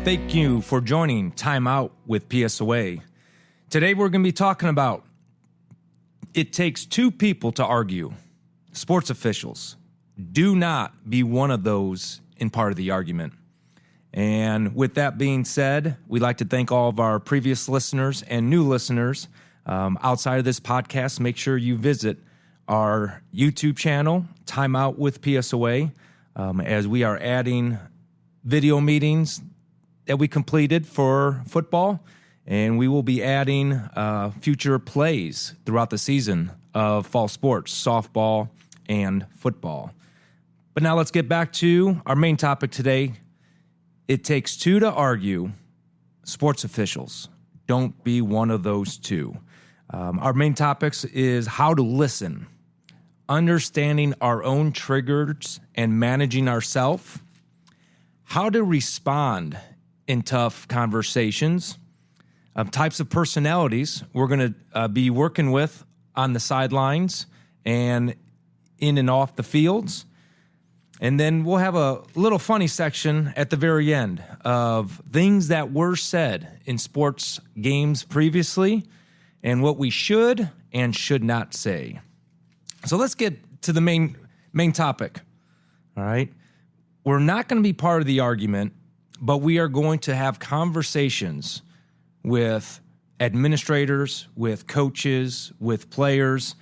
Thank you for joining Time Out with PSOA. Today we're going to be talking about it takes two people to argue. Sports officials. Do not be one of those in part of the argument. And with that being said, we'd like to thank all of our previous listeners and new listeners. Outside of this podcast, make sure you visit our YouTube channel, Time Out with PSOA, as we are adding video meetings that we completed for football, and we will be adding future plays throughout the season of fall sports, softball and football. But now let's get back to our main topic today. It takes two to argue. Sports officials. Don't be one of those two. Our main topics is how to listen, understanding our own triggers and managing ourselves, how to respond in tough conversations, types of personalities we're going to be working with on the sidelines and in and off the fields. And then we'll have a little funny section at the very end of things that were said in sports games previously and what we should and should not say. So let's get to the main topic. All right. We're not going to be part of the argument, but we are going to have conversations with administrators, with coaches, with players,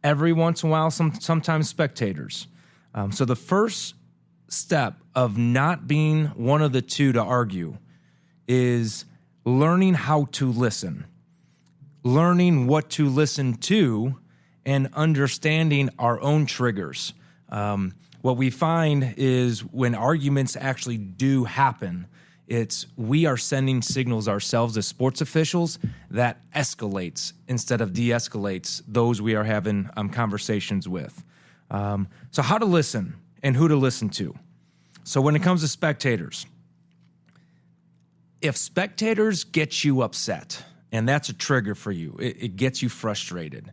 every once in a while, sometimes spectators. So the first step of not being one of the two to argue is learning how to listen, learning what to listen to, and understanding our own triggers. What we find is when arguments actually do happen, we are sending signals ourselves as sports officials that escalates instead of de-escalates those we are having conversations with. So how to listen and who to listen to. So when it comes to spectators, if spectators get you upset, and that's a trigger for you, it gets you frustrated,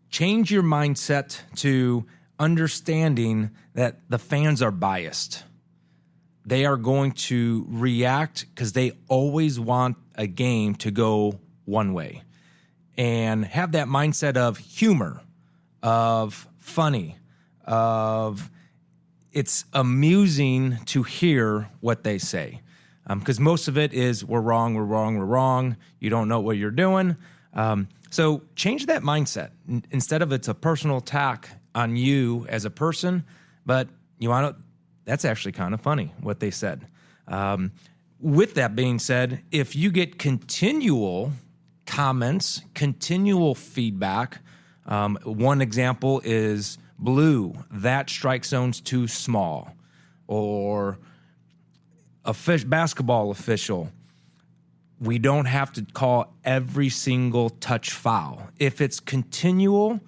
change your mindset to understanding that the fans are biased. They are going to react because they always want a game to go one way. And have that mindset of humor, of funny, of it's amusing to hear what they say. Because most of it is we're wrong, you don't know what you're doing. So change that mindset. Instead of it's a personal attack on you as a person, but you want to, that's actually kind of funny what they said. With that being said, if you get continual comments, continual feedback, one example is blue, that strike zone's too small, or basketball official, we don't have to call every single touch foul. If it's continual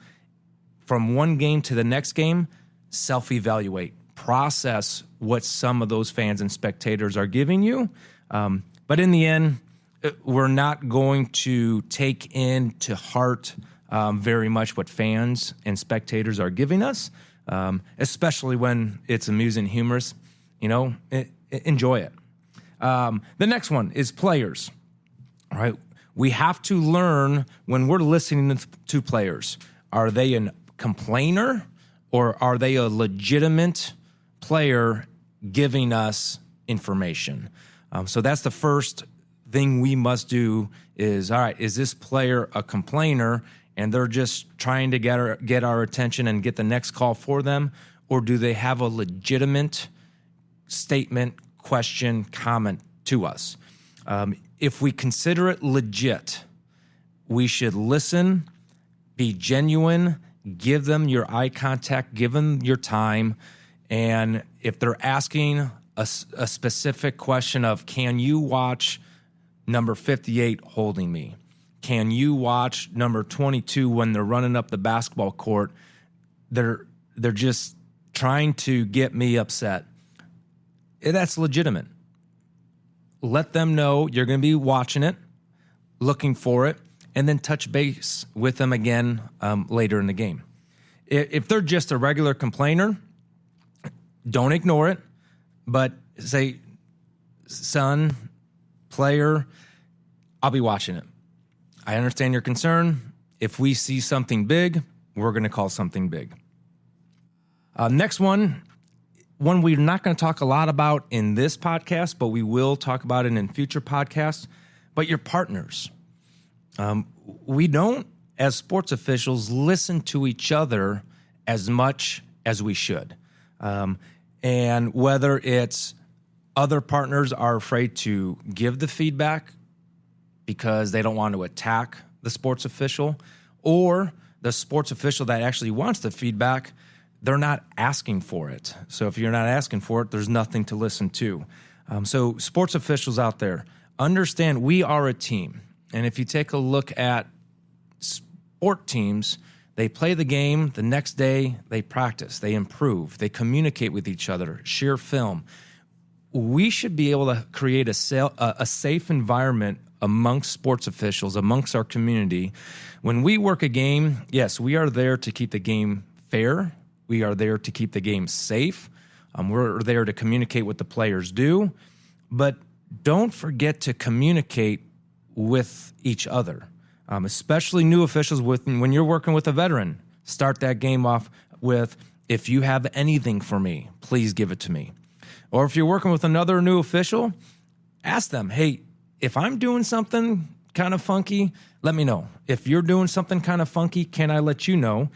from one game to the next game, self-evaluate, process what some of those fans and spectators are giving you. But in the end, we're not going to take into heart very much what fans and spectators are giving us, especially when it's amusing, humorous. Enjoy it. The next one is players. All right, we have to learn when we're listening to players. Are they a complainer or are they a legitimate player giving us information? So that's the first thing we must do is, all right, is this player a complainer and they're just trying to get our attention and get the next call for them? Or do they have a legitimate statement, question, comment to us? If we consider it legit, we should listen, be genuine, give them your eye contact, give them your time. And if they're asking a specific question of, can you watch number 58 holding me? Can you watch number 22 when they're running up the basketball court? They're just trying to get me upset. That's legitimate. Let them know you're going to be watching it, looking for it, and then touch base with them again later in the game. If they're just a regular complainer, don't ignore it, but say, son, player, I'll be watching it. I understand your concern. If we see something big, we're going to call something big. Next one we're not going to talk a lot about in this podcast, but we will talk about it in future podcasts. But your partners. We don't, as sports officials, listen to each other as much as we should. And whether it's other partners are afraid to give the feedback because they don't want to attack the sports official, or the sports official that actually wants the feedback, they're not asking for it. So if you're not asking for it, there's nothing to listen to. So sports officials out there, understand we are a team. And if you take a look at sport teams, they play the game, the next day they practice, they improve, they communicate with each other, share film. We should be able to create a safe environment amongst sports officials, amongst our community. When we work a game, yes, we are there to keep the game fair. We are there to keep the game safe. We're there to communicate what the players do. But don't forget to communicate with each other, especially new officials. When you're working with a veteran, start that game off with, if you have anything for me, please give it to me. Or if you're working with another new official, ask them, hey, if I'm doing something kind of funky, let me know. If you're doing something kind of funky, can I let you know?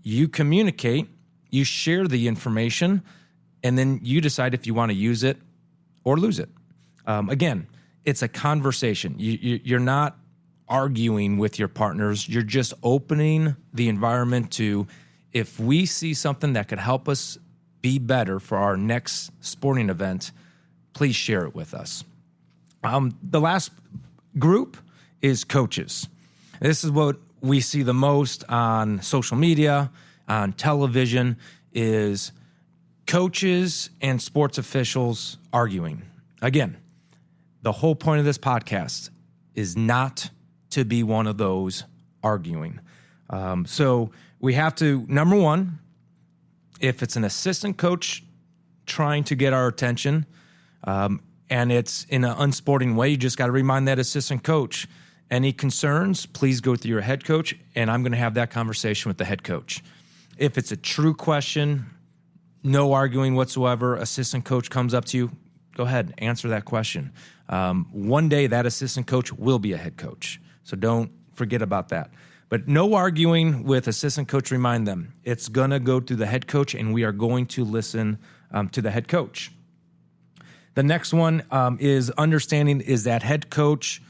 You communicate, you share the information, and then you decide if you want to use it or lose it. Again, it's a conversation. You're not arguing with your partners. You're just opening the environment to, if we see something that could help us be better for our next sporting event, please share it with us. The last group is coaches. This is what we see the most on social media, on television, is coaches and sports officials arguing. Again, the whole point of this podcast is not to be one of those arguing. So we have to, number one, if it's an assistant coach trying to get our attention, and it's in an unsporting way, you just got to remind that assistant coach, any concerns, please go through your head coach, and I'm going to have that conversation with the head coach. If it's a true question, no arguing whatsoever, assistant coach comes up to you, go ahead, answer that question. One day that assistant coach will be a head coach, so don't forget about that. But no arguing with assistant coach, remind them. It's going to go to the head coach, and we are going to listen to the head coach. The next one is understanding, is that head coach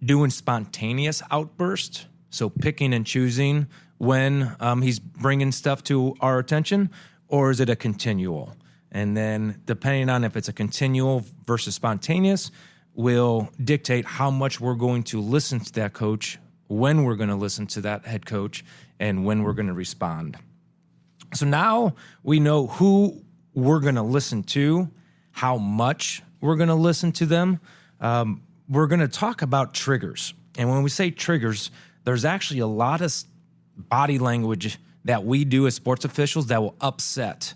doing spontaneous outburst, so picking and choosing when he's bringing stuff to our attention, or is it a continual? And then depending on if it's a continual versus spontaneous will dictate how much we're going to listen to that coach, when we're going to listen to that head coach, and when we're going to respond. So now we know who we're going to listen to, how much we're going to listen to them. We're going to talk about triggers. And when we say triggers, there's actually a lot of body language that we do as sports officials that will upset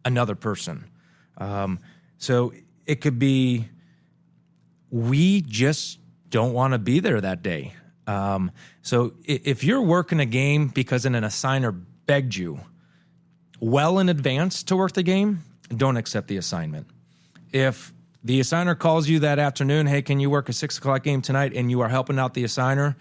another person. So it could be, we just don't want to be there that day. So if you're working a game because an assigner begged you well in advance to work the game, don't accept the assignment. If the assigner calls you that afternoon, hey, can you work a 6 o'clock game tonight, and you are helping out the assigner,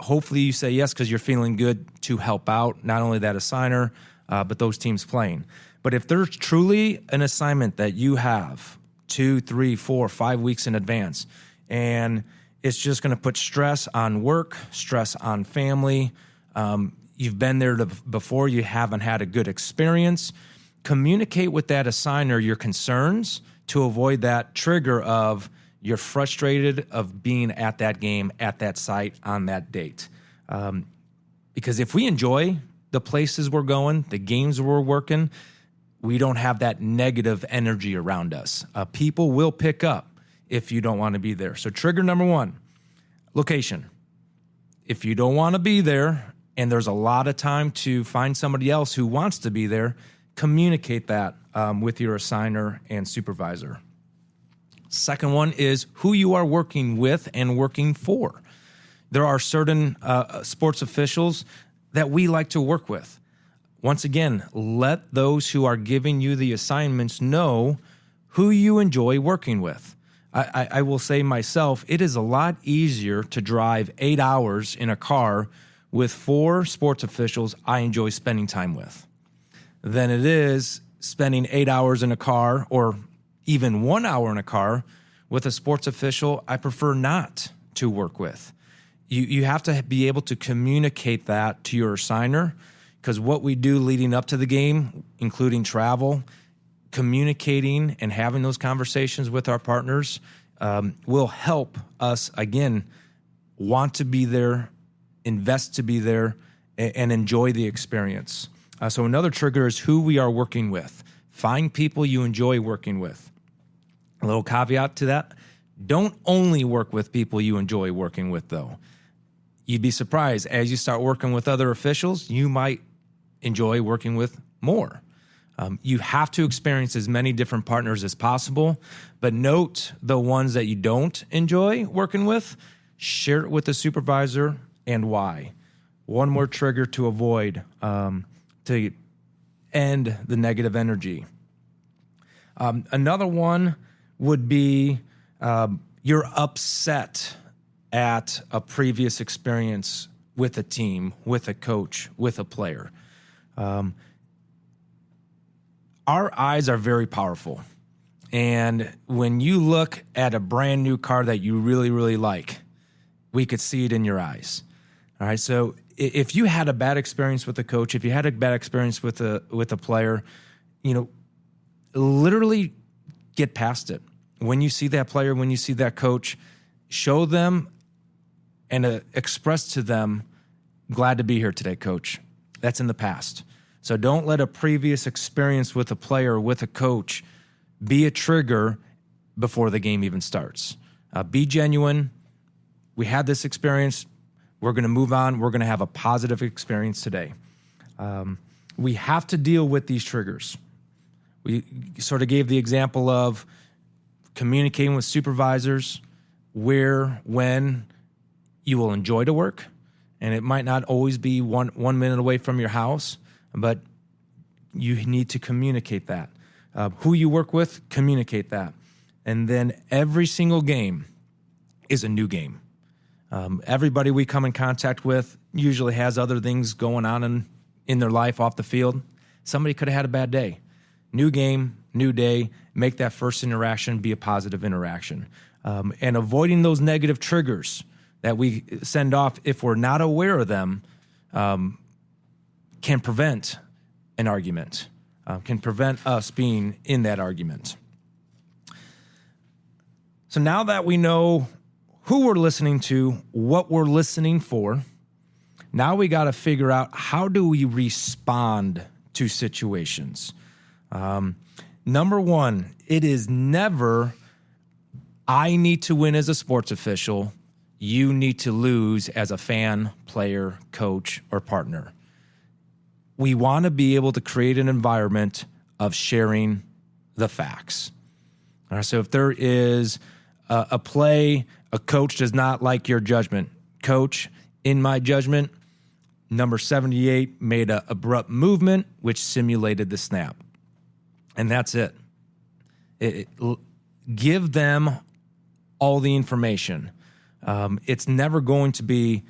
hopefully you say yes because you're feeling good to help out, not only that assigner, but those teams playing. But if there's truly an assignment that you have 2, 3, 4, 5 weeks in advance, and it's just going to put stress on work, stress on family, you've been there before, you haven't had a good experience, communicate with that assigner your concerns to avoid that trigger of you're frustrated of being at that game, at that site, on that date. Because if we enjoy the places we're going, the games we're working, we don't have that negative energy around us. People will pick up if you don't want to be there. So trigger number one, location. If you don't want to be there and there's a lot of time to find somebody else who wants to be there, communicate that with your assigner and supervisor. Second one is who you are working with and working for. There are certain sports officials that we like to work with. Once again, let those who are giving you the assignments know who you enjoy working with. I will say myself, it is a lot easier to drive 8 hours in a car with 4 sports officials I enjoy spending time with than it is spending 8 hours in a car or even 1 hour in a car with a sports official I prefer not to work with. You have to be able to communicate that to your assigner, because what we do leading up to the game, including travel, communicating and having those conversations with our partners will help us, again, want to be there, invest to be there, and enjoy the experience. So another trigger is who we are working with. Find people you enjoy working with. A little caveat to that, don't only work with people you enjoy working with, though. You'd be surprised, as you start working with other officials, you might enjoy working with more. You have to experience as many different partners as possible, but note the ones that you don't enjoy working with, share it with the supervisor and why. One more trigger to avoid to end the negative energy. Another one would be you're upset at a previous experience with a team, with a coach, with a player. Our eyes are very powerful. And when you look at a brand new car that you really, really like, we could see it in your eyes. All right. So if you had a bad experience with a coach, if you had a bad experience with a player, literally get past it. When you see that player, when you see that coach, show them and express to them, glad to be here today, coach. That's in the past. So don't let a previous experience with a player, with a coach, be a trigger before the game even starts. Be genuine. We had this experience. We're going to move on. We're going to have a positive experience today. We have to deal with these triggers. We sort of gave the example of communicating with supervisors, where, when you will enjoy to work. And it might not always be one minute away from your house, but you need to communicate that. Who you work with, communicate that. And then every single game is a new game. Everybody we come in contact with usually has other things going on in their life off the field. Somebody could have had a bad day. New game, new day. Make that first interaction be a positive interaction. And avoiding those negative triggers that we send off, if we're not aware of them, can prevent an argument, can prevent us being in that argument. So now that we know who we're listening to, what we're listening for, now we got to figure out, how do we respond to situations? Number one, it is never, I need to win as a sports official, you need to lose as a fan, player, coach, or partner. We want to be able to create an environment of sharing the facts. All right, so if there is a play, a coach does not like your judgment. Coach, in my judgment, number 78 made an abrupt movement, which simulated the snap. And that's it. Give them all the information. It's never going to be,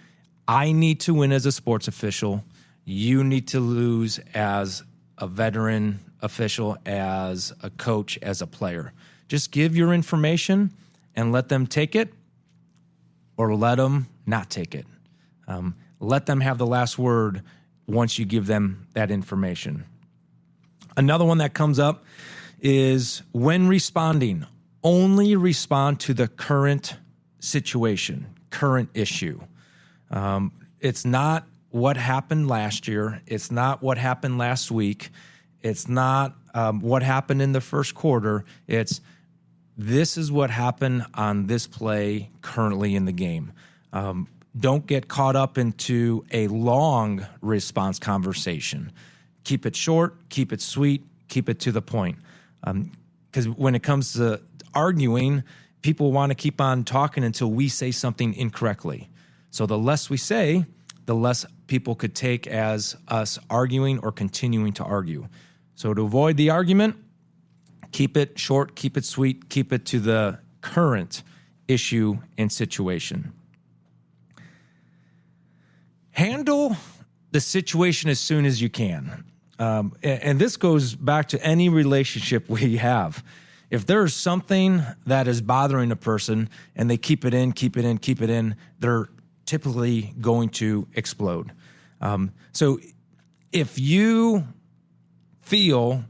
I need to win as a sports official. You need to lose as a veteran official, as a coach, as a player. Just give your information and let them take it, or let them not take it. Let them have the last word once you give them that information. Another one that comes up is, when responding, only respond to the current situation, current issue. It's not what happened last year. It's not what happened last week. It's not what happened in the first quarter. It's, this is what happened on this play currently in the game. Don't get caught up into a long response conversation. Keep it short, keep it sweet, keep it to the point. Because when it comes to arguing, people want to keep on talking until we say something incorrectly. So the less we say, the less people could take as us arguing or continuing to argue. So to avoid the argument, keep it short, keep it sweet, keep it to the current issue and situation. Handle the situation as soon as you can. And this goes back to any relationship we have. If there's something that is bothering a person and they keep it in, they're typically going to explode. So if you feel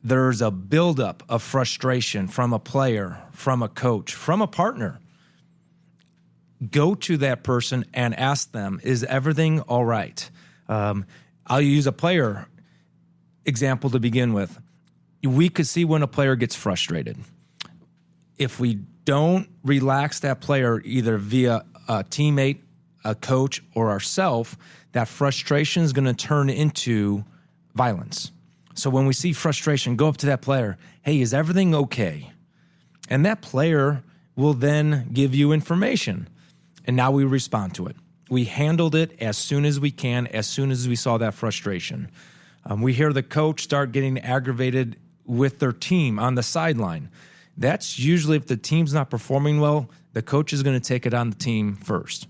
there's a buildup of frustration from a player, from a coach, from a partner, go to that person and ask them, is everything all right? I'll use a player example to begin with. We could see when a player gets frustrated. If we don't relax that player either via a teammate, a coach, or ourselves, that frustration is going to turn into violence. So when we see frustration, go up to that player, hey, is everything okay? And that player will then give you information. And now we respond to it. We handled it as soon as we can, as soon as we saw that frustration. We hear the coach start getting aggravated with their team on the sideline. That's usually if the team's not performing well, the coach is going to take it on the team first.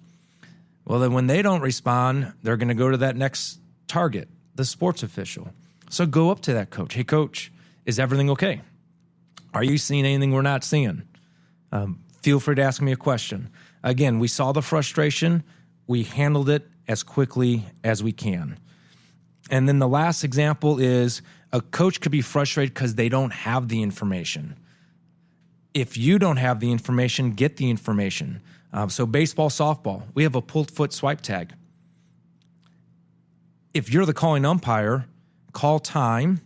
Well, then when they don't respond, they're going to go to that next target, the sports official. So go up to that coach. Hey, coach, is everything okay? Are you seeing anything we're not seeing? Feel free to ask me a question. Again, we saw the frustration. We handled it as quickly as we can. And then the last example is a coach could be frustrated because they don't have the information. If you don't have the information, get the information. So baseball, softball, we have a pulled foot swipe tag. If you're the calling umpire, call time,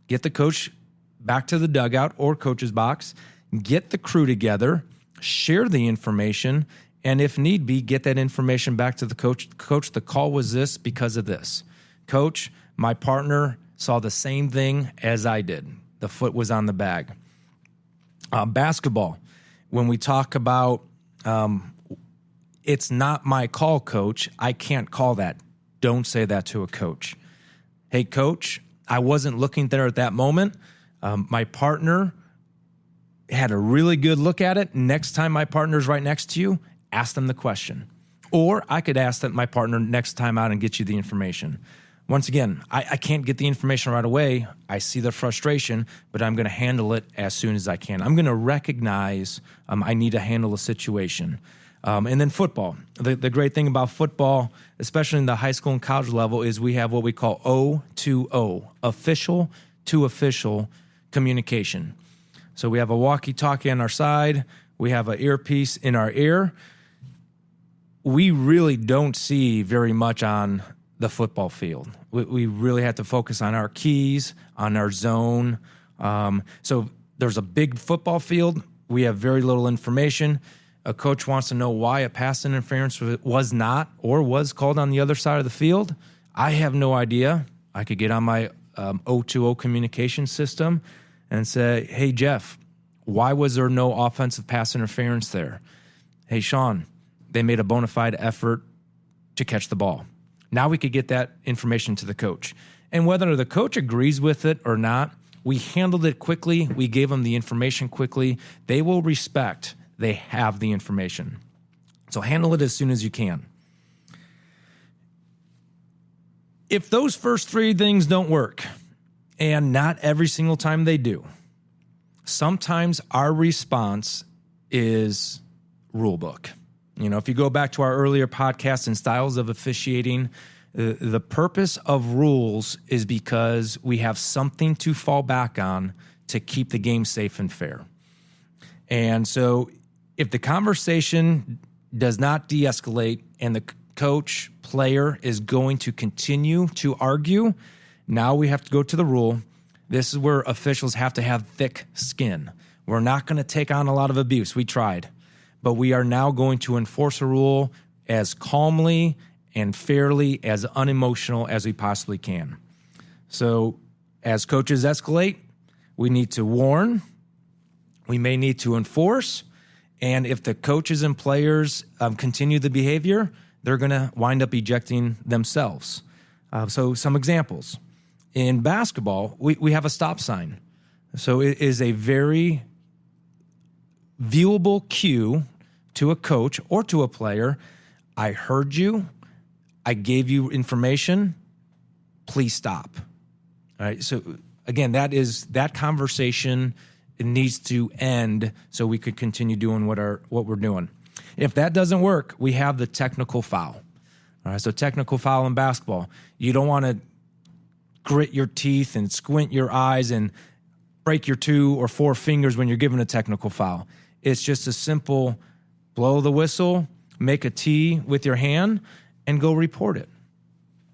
get the coach back to the dugout or coach's box, get the crew together, share the information, and if need be, get that information back to the coach. Coach, the call was this because of this. Coach, my partner saw the same thing as I did. The foot was on the bag. Basketball, when we talk about it's not my call, coach, I can't call that. Don't say that to a coach. Hey, coach, I wasn't looking there at that moment. My partner had a really good look at it. Next time my partner's right next to you, ask them the question. Or I could ask my partner next time out and get you the information. Once again, I can't get the information right away. I see the frustration, but I'm going to handle it as soon as I can. I'm going to recognize I need to handle a situation. And then football. The great thing about football, especially in the high school and college level, is we have what we call O2O, official to official communication. So we have a walkie-talkie on our side. We have an earpiece in our ear. We really don't see very much on the football field. We really have to focus on our keys, on our zone. So there's a big football field. We have very little information. A coach wants to know why a pass interference was not or was called on the other side of the field. I have no idea. I could get on my O2O communication system and say, hey, Jeff, why was there no offensive pass interference there? Hey, Sean, they made a bona fide effort to catch the ball. Now we could get that information to the coach. And whether the coach agrees with it or not, we handled it quickly. We gave them the information quickly. They will respect they have the information. So handle it as soon as you can. If those first three things don't work, and not every single time they do, sometimes our response is rule book. You know, if you go back to our earlier podcast and styles of officiating, the purpose of rules is because we have something to fall back on to keep the game safe and fair. And so if the conversation does not de-escalate and the coach, player is going to continue to argue, now we have to go to the rule. This is where officials have to have thick skin. We're not going to take on a lot of abuse. We tried. But we are now going to enforce a rule as calmly and fairly, as unemotional as we possibly can. So as coaches escalate, we need to warn, we may need to enforce. And if the coaches and players continue the behavior, they're going to wind up ejecting themselves. So some examples. In basketball, we have a stop sign. So it is a very viewable cue to a coach or to a player. I heard you. I gave you information. Please stop. All right. So again, that conversation needs to end so we could continue doing what we're doing. If that doesn't work, we have the technical foul. All right. So technical foul in basketball. You don't want to grit your teeth and squint your eyes and break your 2 or 4 fingers when you're given a technical foul. It's just a simple blow the whistle, make a T with your hand, and go report it.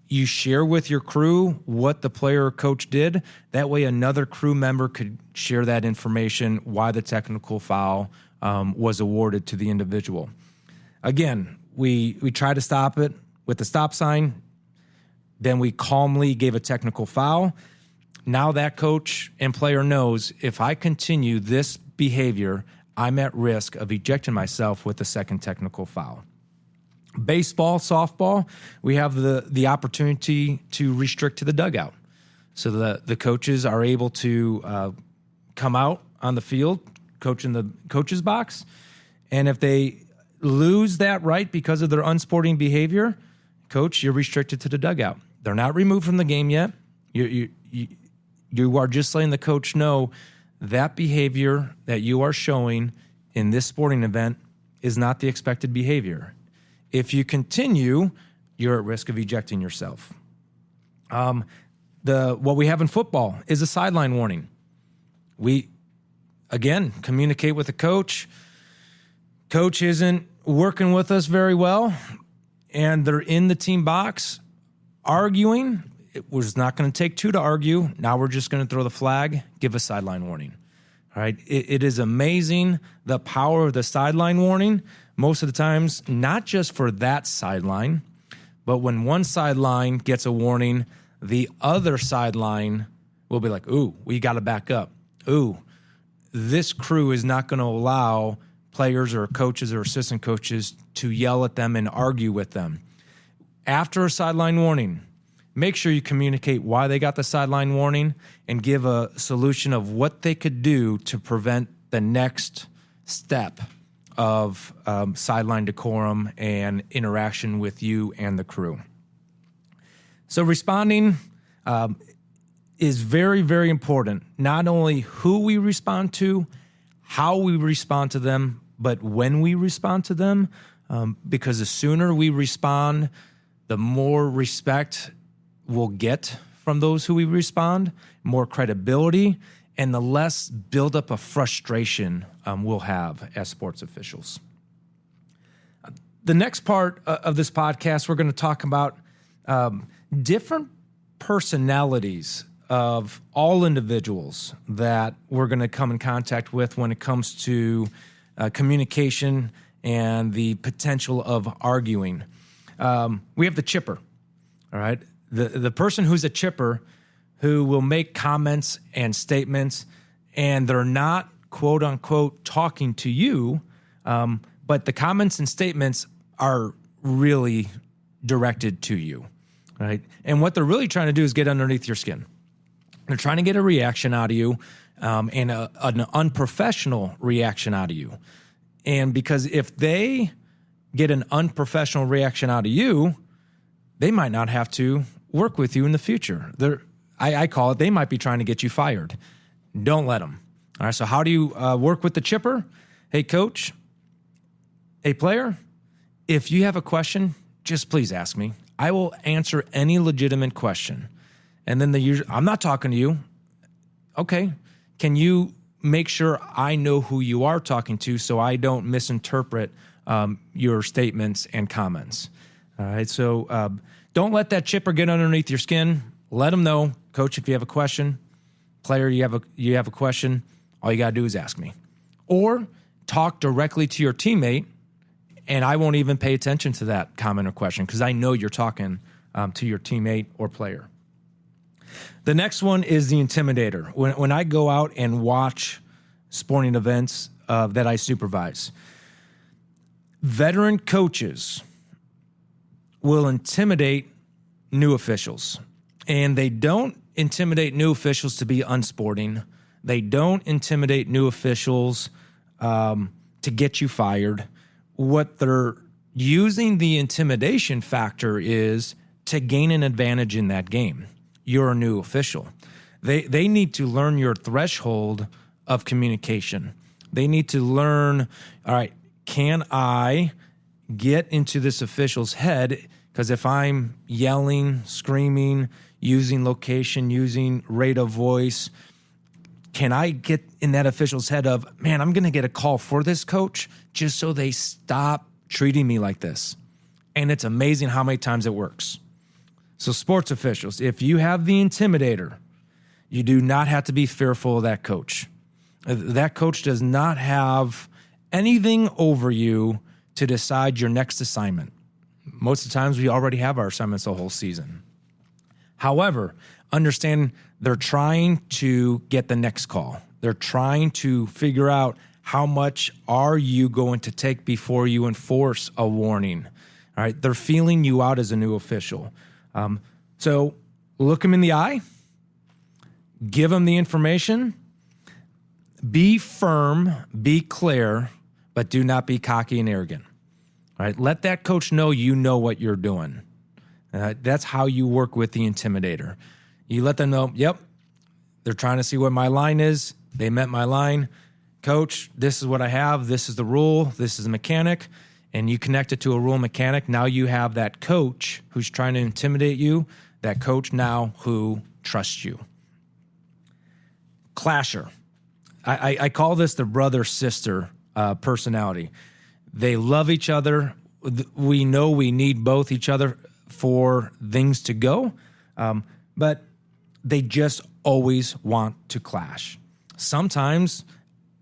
You share with your crew what the player or coach did. That way another crew member could share that information, why the technical foul was awarded to the individual. Again, we try to stop it with the stop sign. Then we calmly gave a technical foul. Now that coach and player knows if I continue this behavior, I'm at risk of ejecting myself with the second technical foul. Baseball, softball, we have the opportunity to restrict to the dugout. So the coaches are able to come out on the field, coach in the coach's box. And if they lose that right because of their unsporting behavior, coach, you're restricted to the dugout. They're not removed from the game yet. You are just letting the coach know that behavior that you are showing in this sporting event is not the expected behavior. If you continue, you're at risk of ejecting yourself. What we have in football is a sideline warning. We, again, communicate with the coach. Coach isn't working with us very well, and they're in the team box arguing. It was not going to take 2 to argue. Now we're just going to throw the flag, give a sideline warning. All right. It is amazing the power of the sideline warning. Most of the times, not just for that sideline, but when one sideline gets a warning, the other sideline will be like, ooh, we got to back up. Ooh, this crew is not going to allow players or coaches or assistant coaches to yell at them and argue with them. After a sideline warning, make sure you communicate why they got the sideline warning and give a solution of what they could do to prevent the next step of sideline decorum and interaction with you and the crew. So responding is very, very important. Not only who we respond to, how we respond to them, but when we respond to them, because the sooner we respond, the more respect we'll get from those who we respond, more credibility, and the less buildup of frustration we'll have as sports officials. The next part of this podcast, we're going to talk about different personalities of all individuals that we're going to come in contact with when it comes to communication and the potential of arguing. We have the chipper, all right? The person who's a chipper who will make comments and statements, and they're not, quote unquote, talking to you, but the comments and statements are really directed to you, right? And what they're really trying to do is get underneath your skin. They're trying to get a reaction out of you, and an unprofessional reaction out of you. And because if they get an unprofessional reaction out of you, they might not have to work with you in the future. I call it, they might be trying to get you fired. Don't let them. All right, so how do you work with the chipper? Hey, coach. Hey, player. If you have a question, just please ask me. I will answer any legitimate question. And then I'm not talking to you. Okay. Can you make sure I know who you are talking to so I don't misinterpret your statements and comments? All right, so don't let that chipper get underneath your skin. Let them know, coach, if you have a question, player, you have a question, all you got to do is ask me. Or talk directly to your teammate, and I won't even pay attention to that comment or question because I know you're talking to your teammate or player. The next one is the intimidator. When I go out and watch sporting events that I supervise. Veteran coaches will intimidate new officials, and they don't intimidate new officials to be unsporting. They don't intimidate new officials to get you fired. What they're using the intimidation factor is to gain an advantage in that game. You're a new official. They need to learn your threshold of communication. They need to learn, all right, can I get into this official's head? Because if I'm yelling, screaming, using location, using rate of voice, can I get in that official's head of, man, I'm going to get a call for this coach just so they stop treating me like this? And it's amazing how many times it works. So sports officials, if you have the intimidator, you do not have to be fearful of that coach. That coach does not have anything over you to decide your next assignment. Most of the times we already have our assignments the whole season. However, understand they're trying to get the next call. They're trying to figure out how much are you going to take before you enforce a warning. All right, they're feeling you out as a new official. So look them in the eye, give them the information, be firm, be clear, but do not be cocky and arrogant. All right, let that coach know you know what you're doing. That's how you work with the intimidator. You let them know, yep, they're trying to see what my line is. They met my line. Coach, this is what I have. This is the rule. This is the mechanic. And you connect it to a rule mechanic. Now you have that coach who's trying to intimidate you, that coach now who trusts you. Clasher. I call this the brother-sister personality. They love each other. We know we need both each other for things to go, but they just always want to clash. Sometimes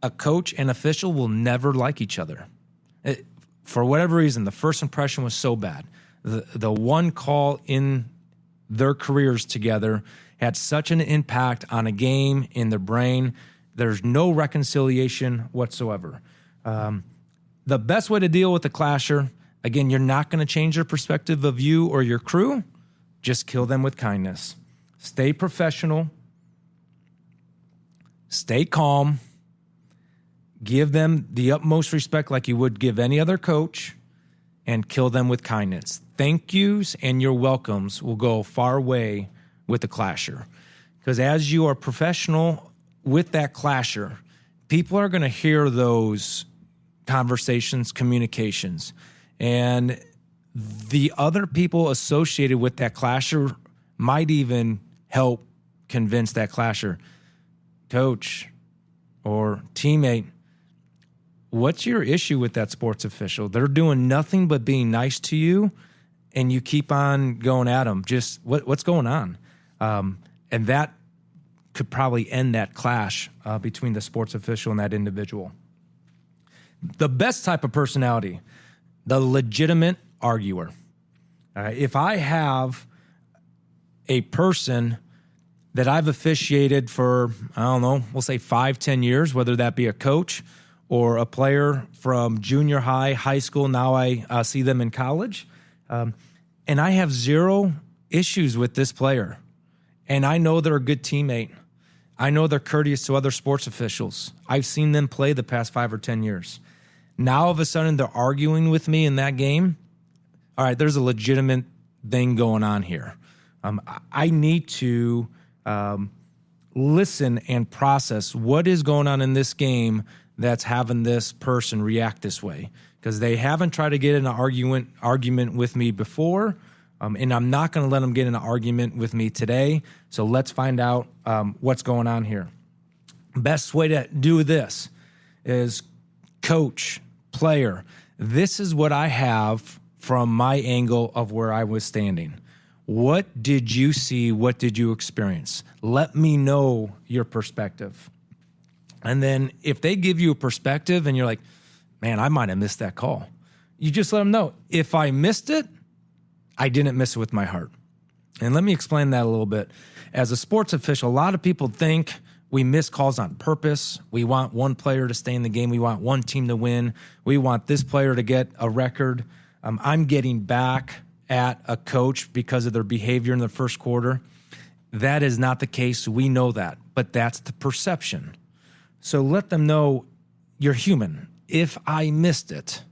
a coach and official will never like each other. For whatever reason, the first impression was so bad. The one call in their careers together had such an impact on a game in their brain. There's no reconciliation whatsoever. The best way to deal with a clasher, again, you're not going to change their perspective of you or your crew. Just kill them with kindness. Stay professional. Stay calm. Give them the utmost respect like you would give any other coach, and kill them with kindness. Thank yous and your welcomes will go a far way with the clasher. Because as you are professional with that clasher, people are going to hear those conversations, communications. And the other people associated with that clasher might even help convince that clasher, coach or teammate, what's your issue with that sports official? They're doing nothing but being nice to you, and you keep on going at them. Just what's going on? And that could probably end that clash between the sports official and that individual. The best type of personality, the legitimate arguer. If I have a person that I've officiated for, I don't know, we'll say 5-10 years, whether that be a coach or a player from junior high, high school, now I see them in college, and I have zero issues with this player, and I know they're a good teammate. I know they're courteous to other sports officials. I've seen them play the past 5 or 10 years. Now, all of a sudden, they're arguing with me in that game. All right, there's a legitimate thing going on here. I need to listen and process what is going on in this game that's having this person react this way, because they haven't tried to get in an argument with me before, and I'm not going to let them get in an argument with me today. So let's find out what's going on here. Best way to do this is coach, player. This is what I have from my angle of where I was standing. What did you see? What did you experience? Let me know your perspective. And then if they give you a perspective and you're like, man, I might have missed that call, you just let them know. If I missed it, I didn't miss it with my heart. And let me explain that a little bit. As a sports official, a lot of people think We miss calls on purpose. We want one player to stay in the game. We want one team to win. We want this player to get a record. I'm getting back at a coach because of their behavior in the first quarter. That is not the case. We know that, but that's the perception. So let them know you're human. If I missed it,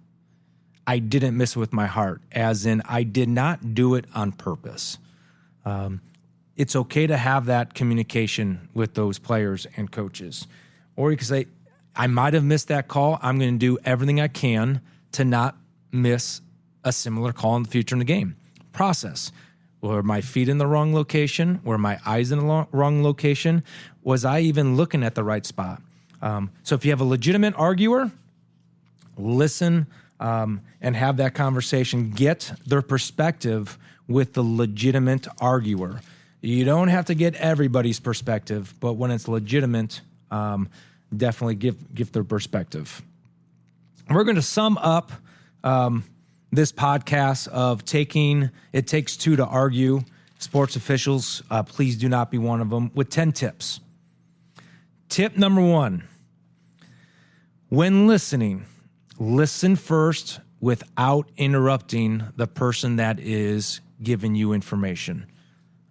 I didn't miss it with my heart, as in I did not do it on purpose. It's okay to have that communication with those players and coaches. Or you can say, I might have missed that call. I'm going to do everything I can to not miss a similar call in the future in the game. Process. Were my feet in the wrong location? Were my eyes in the wrong location? Was I even looking at the right spot? So if you have a legitimate arguer, listen and have that conversation. Get their perspective with the legitimate arguer. You don't have to get everybody's perspective, but when it's legitimate, definitely give their perspective. We're going to sum up this podcast of It Takes Two to Argue. Sports officials, please do not be one of them, with 10 tips. Tip number 1, when listening, listen first without interrupting the person that is giving you information.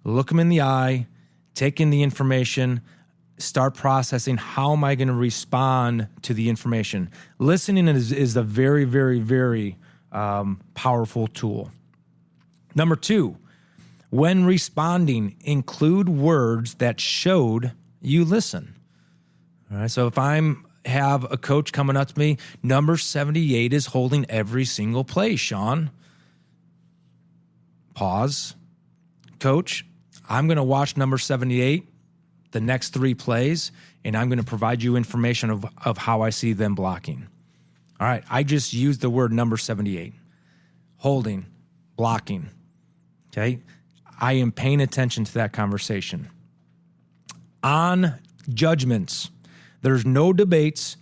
Look them in the eye, take in the information, start processing. How am I going to respond to the information? Listening is a very, very, very powerful tool. Number 2, when responding, include words that showed you listen. All right, so if have a coach coming up to me, number 78 is holding every single play, Sean. Pause. Coach, I'm going to watch number 78, the next 3 plays, and I'm going to provide you information of how I see them blocking. All right, I just used the word number 78. Holding, blocking. Okay? I am paying attention to that conversation. On judgments, there's no debates.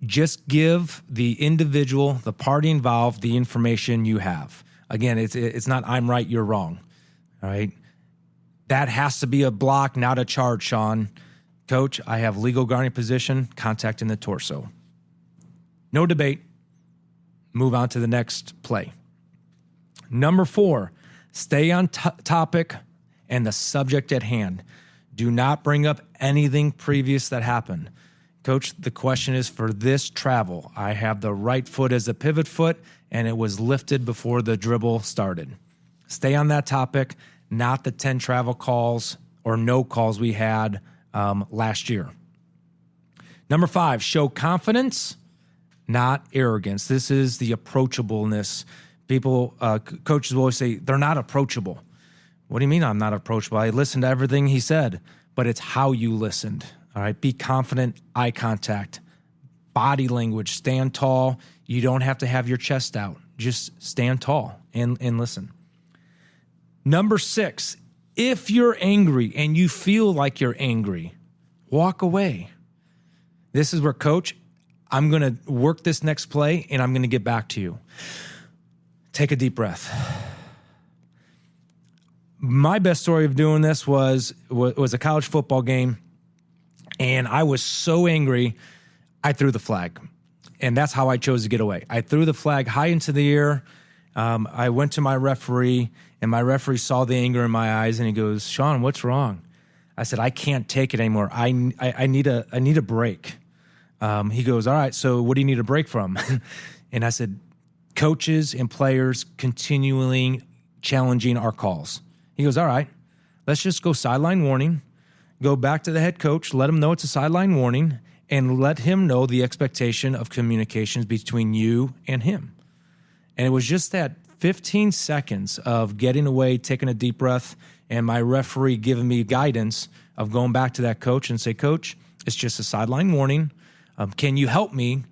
Just give the individual, the party involved, the information you have. Again, it's not I'm right, you're wrong. All right? That has to be a block, not a charge, Sean. Coach, I have legal guarding position, contact in the torso. No debate. Move on to the next play. Number 4, stay on topic and the subject at hand. Do not bring up anything previous that happened. Coach, the question is for this travel. I have the right foot as a pivot foot, and it was lifted before the dribble started. Stay on that topic, not the 10 travel calls or no calls we had last year. Number 5, show confidence, not arrogance. This is the approachableness. People, coaches will always say, they're not approachable. What do you mean I'm not approachable? I listened to everything he said, but it's how you listened. All right, be confident, eye contact, body language, stand tall. You don't have to have your chest out. Just stand tall and listen. Number 6, if you're angry and you feel like you're angry, walk away. This is where, Coach, I'm going to work this next play and I'm going to get back to you. Take a deep breath. My best story of doing this was a college football game, and I was so angry, I threw the flag. And that's how I chose to get away. I threw the flag high into the air. I went to my referee, and my referee saw the anger in my eyes, and he goes, Sean, what's wrong? I said, I can't take it anymore. I need a break. He goes, all right, so what do you need a break from? And I said, coaches and players continually challenging our calls. He goes, all right, let's just go sideline warning, go back to the head coach, let him know it's a sideline warning, and let him know the expectation of communications between you and him. And it was just that 15 seconds of getting away, taking a deep breath, and my referee giving me guidance of going back to that coach and say, Coach, it's just a sideline warning. Can you help me?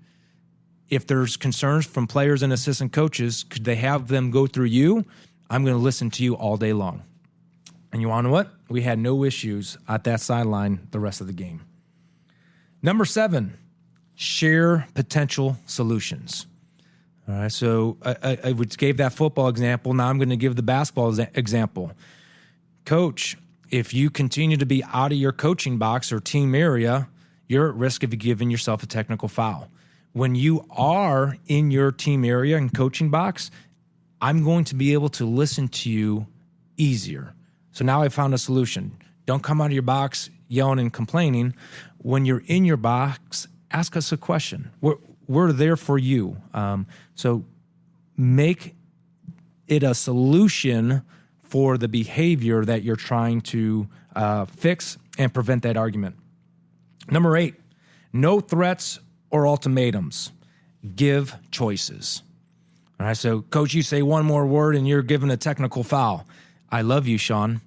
If there's concerns from players and assistant coaches, could they have them go through you? I'm going to listen to you all day long. And you want to know what? We had no issues at that sideline the rest of the game. Number 7, share potential solutions. All right, so I gave that football example. Now I'm going to give the basketball example. Coach, if you continue to be out of your coaching box or team area, you're at risk of giving yourself a technical foul. When you are in your team area and coaching box, I'm going to be able to listen to you easier. So now I found a solution. Don't come out of your box yelling and complaining. When you're in your box, ask us a question. We're there for you. So make it a solution for the behavior that you're trying to fix and prevent that argument. Number 8, no threats or ultimatums. Give choices. All right, so coach, you say one more word and you're given a technical foul. I love you, Sean.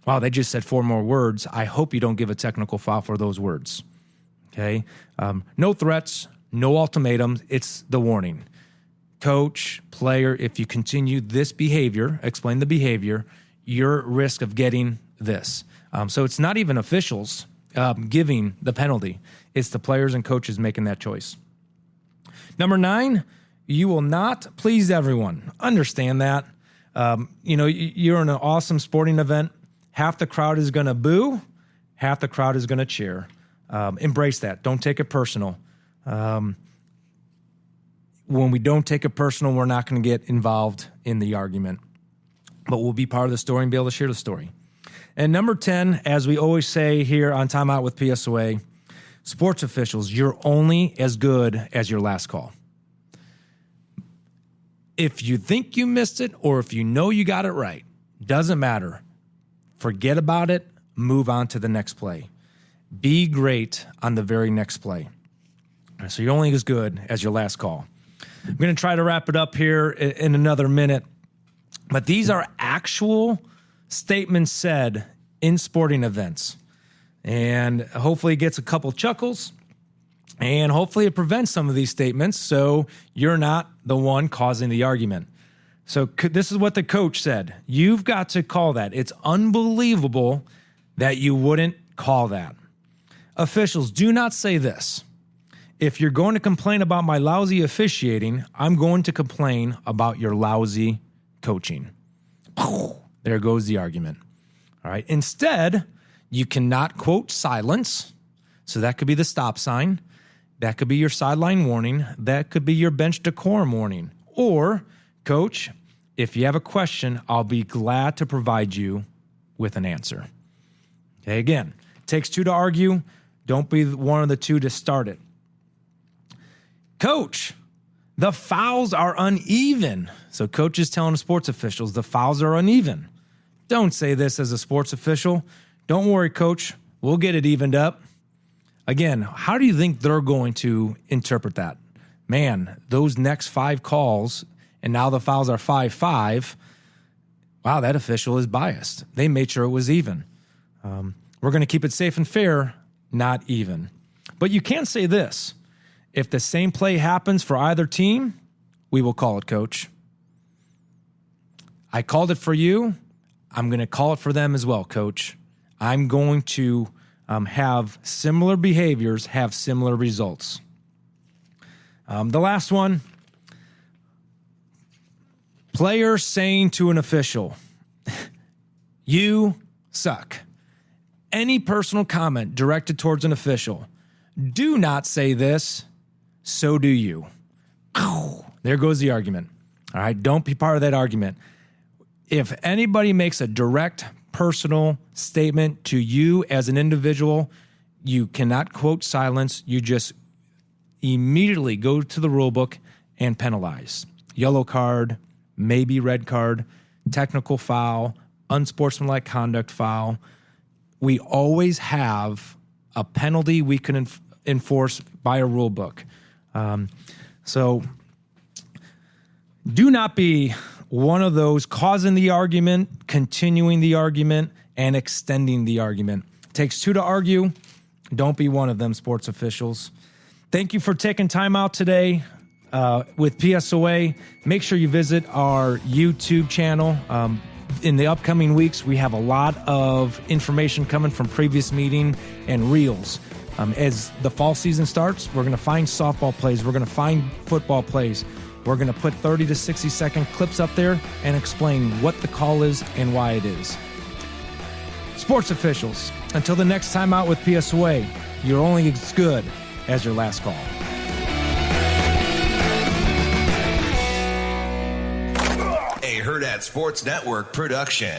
Wow, they just said 4 more words. I hope you don't give a technical foul for those words. Okay? No threats, no ultimatums. It's the warning. Coach, player, if you continue this behavior, explain the behavior, you're at risk of getting this. So it's not even officials giving the penalty. It's the players and coaches making that choice. Number 9, you will not please everyone. Understand that. You're in an awesome sporting event. Half the crowd is going to boo. Half the crowd is going to cheer. Embrace that. Don't take it personal. When we don't take it personal, we're not going to get involved in the argument. But we'll be part of the story and be able to share the story. And number 10, as we always say here on Time Out with PSOA, sports officials, you're only as good as your last call. If you think you missed it or if you know you got it right, doesn't matter. Forget about it. Move on to the next play. Be great on the very next play. So you're only as good as your last call. I'm going to try to wrap it up here in another minute. But these are actual statements said in sporting events. And hopefully it gets a couple chuckles. And hopefully it prevents some of these statements so you're not the one causing the argument. So this is what the coach said. You've got to call that. It's unbelievable that you wouldn't call that. Officials, do not say this. If you're going to complain about my lousy officiating, I'm going to complain about your lousy coaching. There goes the argument. All right. Instead, you cannot quote silence. So that could be the stop sign. That could be your sideline warning. That could be your bench decorum warning. Or, coach, if you have a question, I'll be glad to provide you with an answer. Okay, again, it takes 2 to argue. Don't be one of the 2 to start it. Coach, the fouls are uneven. So coach is telling sports officials the fouls are uneven. Don't say this as a sports official. Don't worry, coach. We'll get it evened up. Again, how do you think they're going to interpret that? Man, those next 5 calls, and now the fouls are 5-5. Wow, that official is biased. They made sure it was even. We're going to keep it safe and fair, not even. But you can say this. If the same play happens for either team, we will call it, coach. I called it for you. I'm going to call it for them as well, coach. I'm going to have similar behaviors, have similar results. The last one, player saying to an official, you suck. Any personal comment directed towards an official, do not say this, so do you. There goes the argument. All right, don't be part of that argument. If anybody makes a direct personal statement to you as an individual, you cannot quote silence. You just immediately go to the rule book and penalize. Yellow card, maybe red card, technical foul, unsportsmanlike conduct foul. We always have a penalty we can enforce by a rule book. So do not be one of those causing the argument, continuing the argument, and extending the argument. It takes 2 to argue. Don't be one of them, sports officials. Thank you for taking time out today with PSOA. Make sure you visit our YouTube channel. In the upcoming weeks, we have a lot of information coming from previous meeting and reels. As the fall season starts, we're going to find softball plays. We're going to find football plays. We're going to put 30 to 60-second clips up there and explain what the call is and why it is. Sports officials, until the next time out with PSOA, you're only as good as your last call. A Hurrdat Sports Network production.